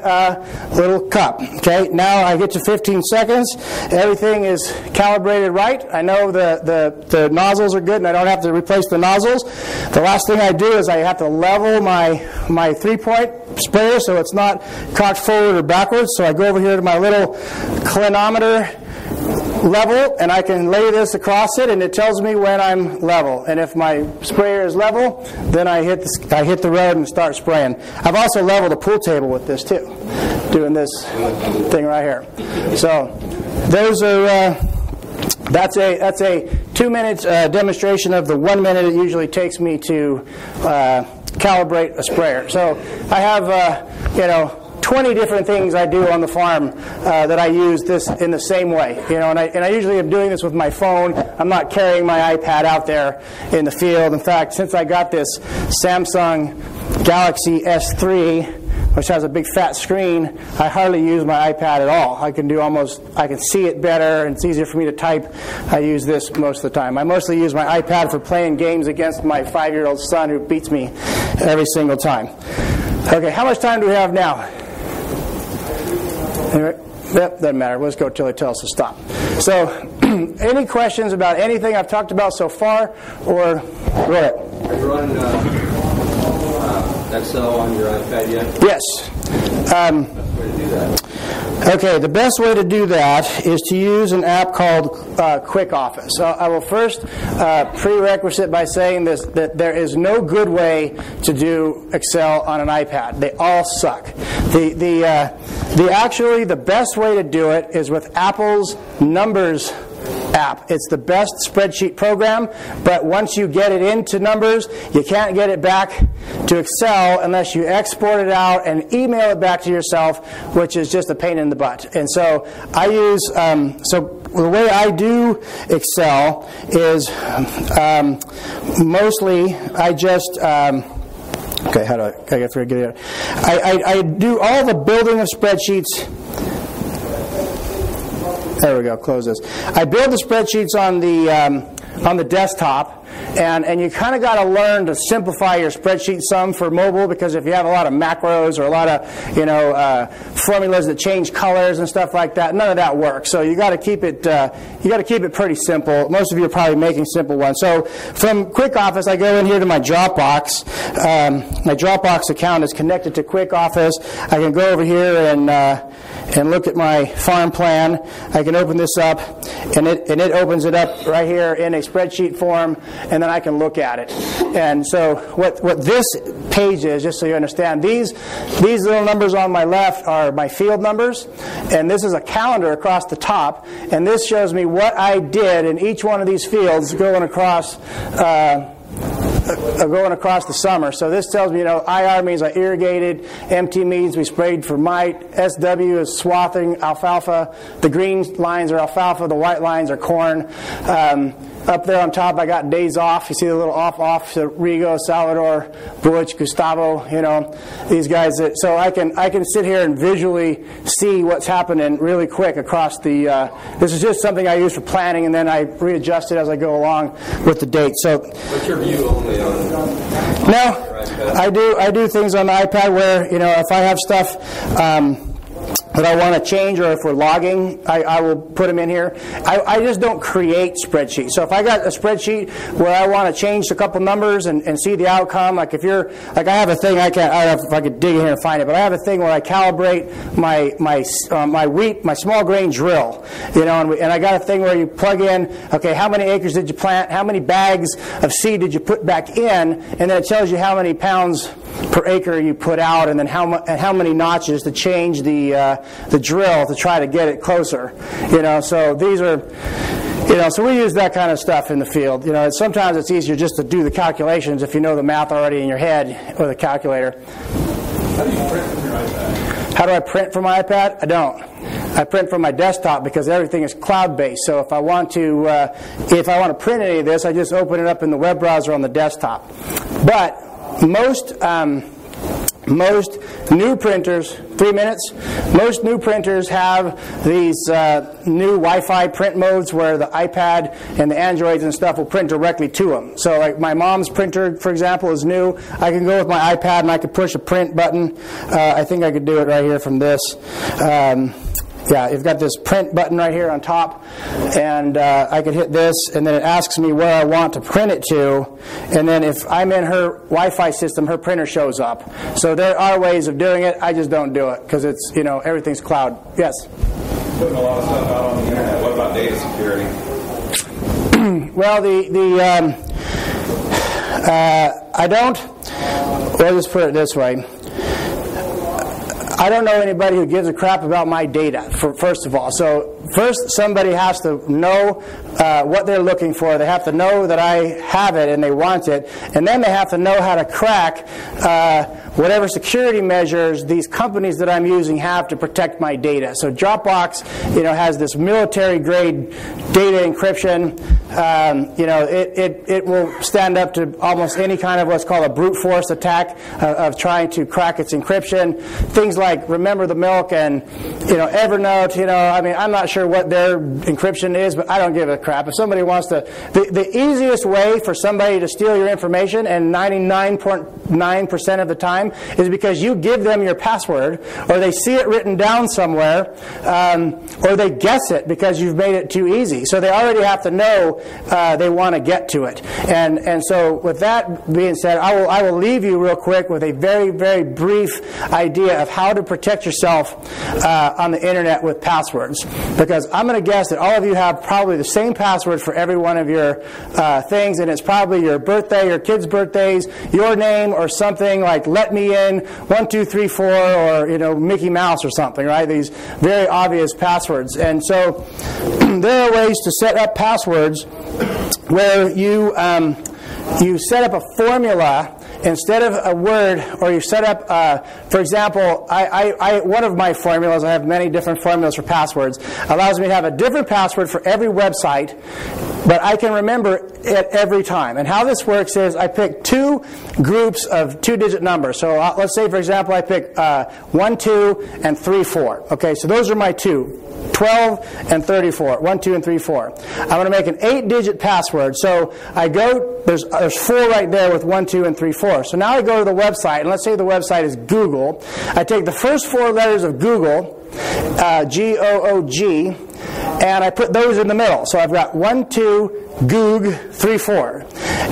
little cup. Okay, now I get to 15 seconds. Everything is calibrated right. I know the nozzles are good, and I don't have to replace the nozzles. The last thing I do is I have to level my 3-point sprayer so it's not cocked forward or backwards. So I go over here to my little clinometer level, and I can lay this across it, and it tells me when I'm level. And if my sprayer is level, then I hit the road and start spraying. I've also leveled a pool table with this too, doing this thing right here. So those are that's a 2-minute demonstration of the 1 minute it usually takes me to calibrate a sprayer. So I have 20 different things I do on the farm that I use this in the same way, and I usually am doing this with my phone. I'm not carrying my iPad out there in the field. In fact, since I got this Samsung Galaxy S3, which has a big fat screen, I hardly use my iPad at all. I can see it better, and it's easier for me to type. I use this most of the time. I mostly use my iPad for playing games against my 5-year-old son who beats me every single time. Okay, how much time do we have now? Anyway, yep, doesn't matter. Let's go till he tells us to stop. So, any questions about anything I've talked about so far, or go ahead? Are you running Excel on your iPad yet? Yes. Best way to do that? Okay, the best way to do that is to use an app called Quick Office. So I will first prerequisite by saying this, that there is no good way to do Excel on an iPad. They all suck. Actually the best way to do it is with Apple's Numbers app. It's the best spreadsheet program, but once you get it into Numbers, you can't get it back to Excel unless you export it out and email it back to yourself, which is just a pain in the butt. And so I use, so the way I do Excel is mostly I just, okay, how do I get through it? I do all the building of spreadsheets. There we go. Close this. I build the spreadsheets on the desktop, and you kind of got to learn to simplify your spreadsheet some for mobile, because if you have a lot of macros or a lot of formulas that change colors and stuff like that, none of that works. So you got to keep it pretty simple. Most of you are probably making simple ones. So from Quick Office, I go in here to my Dropbox. My Dropbox account is connected to Quick Office. I can go over here and look at my farm plan. I can open this up, and it opens it up right here in a spreadsheet form, and then I can look at it. And so what this page is, just so you understand, these little numbers on my left are my field numbers, and this is a calendar across the top, and this shows me what I did in each one of these fields going across the summer. So this tells me, IR means I irrigated, MT means we sprayed for mite, SW is swathing alfalfa, the green lines are alfalfa, the white lines are corn. Up there on top, I got days off. You see the little off, so Rigo, Salvador, Butch, Gustavo, these guys. So I can sit here and visually see what's happening really quick across the, this is just something I use for planning, and then I readjust it as I go along with the date. So what's your view only on? No, I do things on the iPad where, if I have stuff that I want to change, or if we're logging, I will put them in here. I just don't create spreadsheets. So if I got a spreadsheet where I want to change a couple numbers and see the outcome, like if you're, like I have a thing, I don't know if I could dig in here and find it, but I have a thing where I calibrate my wheat, my small grain drill, and I got a thing where you plug in, okay, how many acres did you plant, how many bags of seed did you put back in, and then it tells you how many pounds per acre you put out, and then how many notches to change the drill to try to get it closer. So these are, so we use that kind of stuff in the field. Sometimes it's easier just to do the calculations if you know the math already in your head with a calculator. How do you print from your iPad? How do I print from my iPad? I don't. I print from my desktop because everything is cloud-based. So if I want to print any of this, I just open it up in the web browser on the desktop. But most new printers, 3 minutes, most new printers have these new Wi-Fi print modes where the iPad and the Androids and stuff will print directly to them. So like my mom's printer, for example, is new. I can go with my iPad and I can push a print button. I think I could do it right here from this. Yeah, you've got this print button right here on top, and I could hit this, and then it asks me where I want to print it to, and then if I'm in her Wi-Fi system, her printer shows up. So there are ways of doing it. I just don't do it because it's, everything's cloud. Yes? Putting a lot of stuff out on the internet. What about data security? Well, I don't. Well, let's put it this way. I don't know anybody who gives a crap about my data, first of all. So first, somebody has to know what they're looking for. They have to know that I have it and they want it. And then they have to know how to crack whatever security measures these companies that I'm using have to protect my data. So Dropbox, has this military-grade data encryption. It will stand up to almost any kind of what's called a brute force attack of trying to crack its encryption. Things like Remember the Milk and Evernote. I'm not sure what their encryption is, but I don't give a crap. If somebody wants to, the easiest way for somebody to steal your information, and 99.9% of the time, is because you give them your password, or they see it written down somewhere, or they guess it because you've made it too easy. So they already have to know they want to get to it. And so with that being said, I will leave you real quick with a very, very brief idea of how to protect yourself on the internet with passwords. Because I'm going to guess that all of you have probably the same password for every one of your things, and it's probably your birthday, your kids' birthdays, your name, or something like "Let Me In 1234" or Mickey Mouse or something, right? These very obvious passwords. And so there are ways to set up passwords where you set up a formula instead of a word, or you set up, for example, one of my formulas, I have many different formulas for passwords, allows me to have a different password for every website but I can remember it every time. And how this works is I pick two groups of 2-digit numbers. So let's say, for example, I pick 1, 2, and 3, 4. Okay, so those are my two. 12 and 34. 1, 2, and 3, 4. I'm going to make an 8-digit password. So I go, there's 4 right there with 1, 2, and 3, 4. So now I go to the website, and let's say the website is Google. I take the first 4 letters of Google, G-O-O-G, and I put those in the middle. So I've got 1, 2, Goog, 3, 4.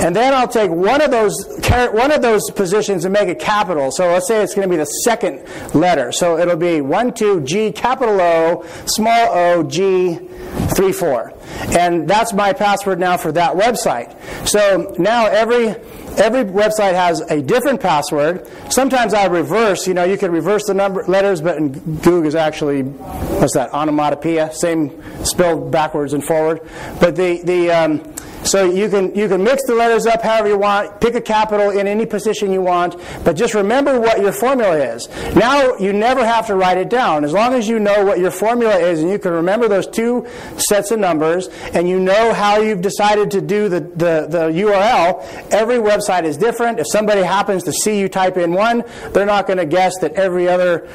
And then I'll take one of those positions and make it capital. So let's say it's going to be the second letter. So it'll be 1, 2, G, capital O, small o, G, 3, 4. And that's my password now for that website. So now every website has a different password. Sometimes I reverse. You can reverse the letters, but in Goog is actually, what's that, onomatopoeia, same spelled backwards and forward. But so you can mix the letters up however you want, pick a capital in any position you want, but just remember what your formula is. Now you never have to write it down. As long as you know what your formula is and you can remember those 2 sets of numbers and you know how you've decided to do the URL, every website is different. If somebody happens to see you type in one, they're not going to guess that every other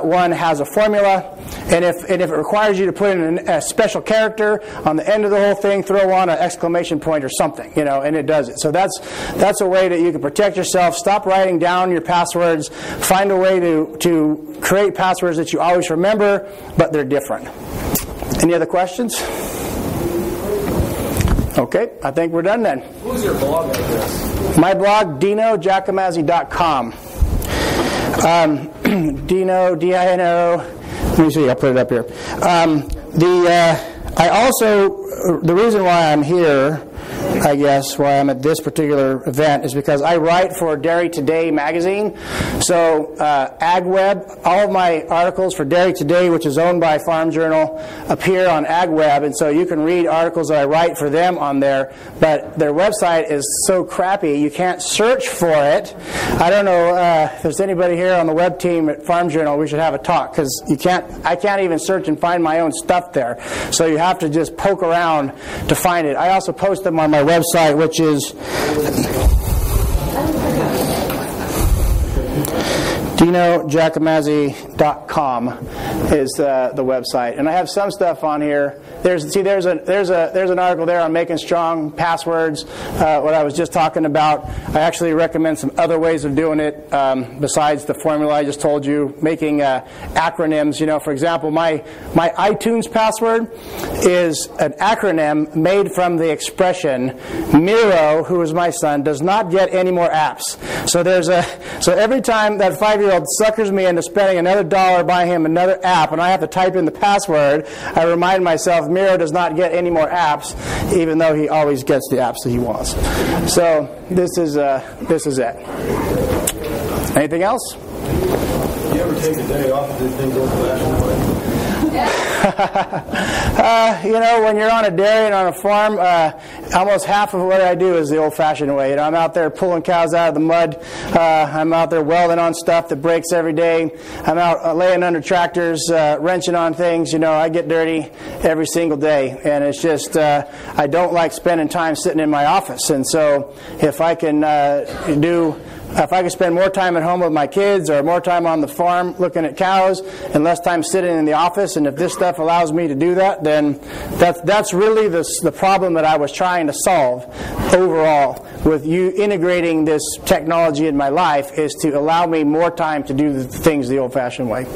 one has a formula. And if it requires you to put in a special character on the end of the whole thing, throw on an exclamation point or something, and it does it. So that's a way that you can protect yourself. Stop writing down your passwords. Find a way to create passwords that you always remember, but they're different. Any other questions? Okay, I think we're done then. Who's your blog address? My blog, DinoGiacomazzi.com. Dino, D-I-N-O. Let me see, I'll put it up here. The reason why I'm here, I guess, why I'm at this particular event is because I write for Dairy Today magazine. So AgWeb, all of my articles for Dairy Today, which is owned by Farm Journal, appear on AgWeb, and so you can read articles that I write for them on there, but their website is so crappy you can't search for it. I don't know if there's anybody here on the web team at Farm Journal. We should have a talk, because I can't even search and find my own stuff there. So you have to just poke around to find it. I also post them on my website, which is DinoGiacomazzi.com is the website, and I have some stuff on here. There's an article there on making strong passwords. What I was just talking about. I actually recommend some other ways of doing it besides the formula I just told you. Making acronyms. For example, my iTunes password is an acronym made from the expression Miro, who is my son, does not get any more apps. So every time that 5-year-old suckers me into spending another $1 buying him another app, and I have to type in the password, I remind myself Miro does not get any more apps, even though he always gets the apps that he wants. So this is it. Anything else? Do you ever take a day off and do things old-fashioned way? When you're on a dairy and on a farm, almost half of what I do is the old-fashioned way. I'm out there pulling cows out of the mud. I'm out there welding on stuff that breaks every day. I'm out laying under tractors, wrenching on things. I get dirty every single day, and it's just I don't like spending time sitting in my office. And so if I can spend more time at home with my kids or more time on the farm looking at cows and less time sitting in the office, and if this stuff allows me to do that, then that's really the problem that I was trying to solve overall with you integrating this technology in my life, is to allow me more time to do the things the old-fashioned way.